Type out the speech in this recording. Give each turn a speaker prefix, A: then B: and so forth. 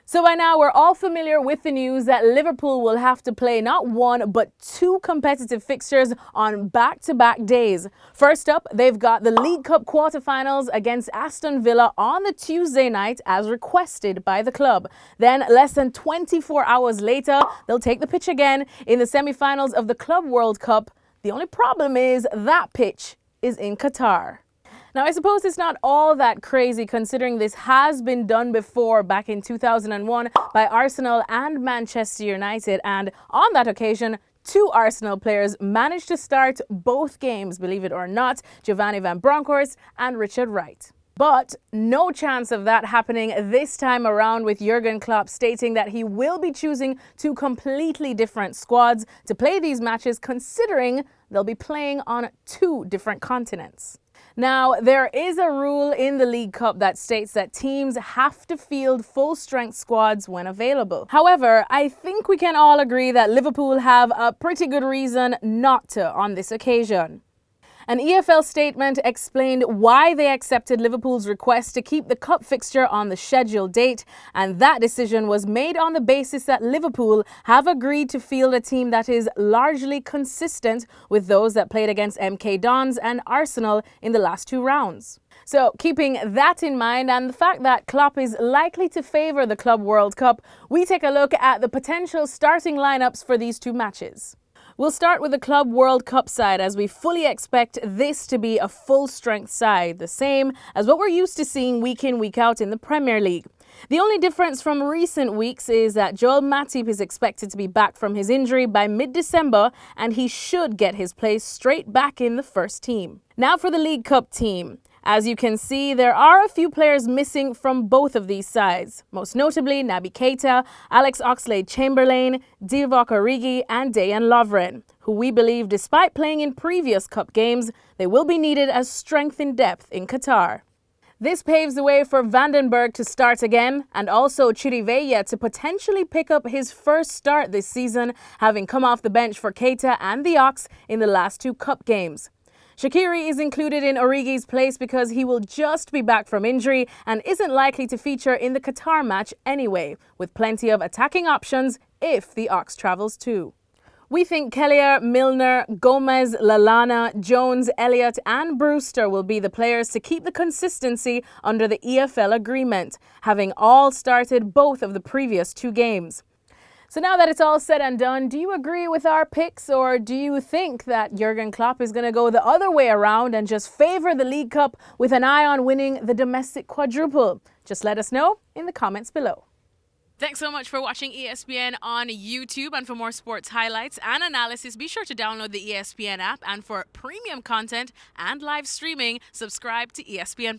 A: So by now, we're all familiar with the news that Liverpool will have to play not one, but two competitive fixtures on back-to-back days. First up, they've got the League Cup quarterfinals against Aston Villa on the Tuesday night as requested by the club. Then, less than 24 hours later, they'll take the pitch again in the semifinals of the Club World Cup. The only problem is that pitch is in Qatar. Now, I suppose it's not all that crazy considering this has been done before back in 2001 by Arsenal and Manchester United, and on that occasion, two Arsenal players managed to start both games, believe it or not, Giovanni Van Bronckhorst and Richard Wright. But no chance of that happening this time around, with Jurgen Klopp stating that he will be choosing two completely different squads to play these matches, considering they'll be playing on two different continents. Now, there is a rule in the League Cup that states that teams have to field full-strength squads when available. However, I think we can all agree that Liverpool have a pretty good reason not to on this occasion. An EFL statement explained why they accepted Liverpool's request to keep the cup fixture on the scheduled date, and that decision was made on the basis that Liverpool have agreed to field a team that is largely consistent with those that played against MK Dons and Arsenal in the last two rounds. So, keeping that in mind and the fact that Klopp is likely to favour the Club World Cup, we take a look at the potential starting lineups for these two matches. We'll start with the Club World Cup side, as we fully expect this to be a full-strength side, the same as what we're used to seeing week in, week out in the Premier League. The only difference from recent weeks is that Joel Matip is expected to be back from his injury by mid-December, and he should get his place straight back in the first team. Now for the League Cup team. As you can see, there are a few players missing from both of these sides, most notably Naby Keita, Alex Oxlade-Chamberlain, Divock Origi and Dejan Lovren, who we believe, despite playing in previous cup games, they will be needed as strength in depth in Qatar. This paves the way for Vandenberg to start again, and also Chirivella to potentially pick up his first start this season, having come off the bench for Keita and the Ox in the last two cup games. Shaqiri is included in Origi's place because he will just be back from injury and isn't likely to feature in the Qatar match anyway, with plenty of attacking options if the Ox travels too. We think Kelleher, Milner, Gomez, Lallana, Jones, Elliott and Brewster will be the players to keep the consistency under the EFL agreement, having all started both of the previous two games. So now that it's all said and done, do you agree with our picks, or do you think that Jurgen Klopp is going to go the other way around and just favour the League Cup with an eye on winning the domestic quadruple? Just let us know in the comments below. Thanks so much for watching ESPN on YouTube, and for more sports highlights and analysis, be sure to download the ESPN app, and for premium content and live streaming, subscribe to ESPN+.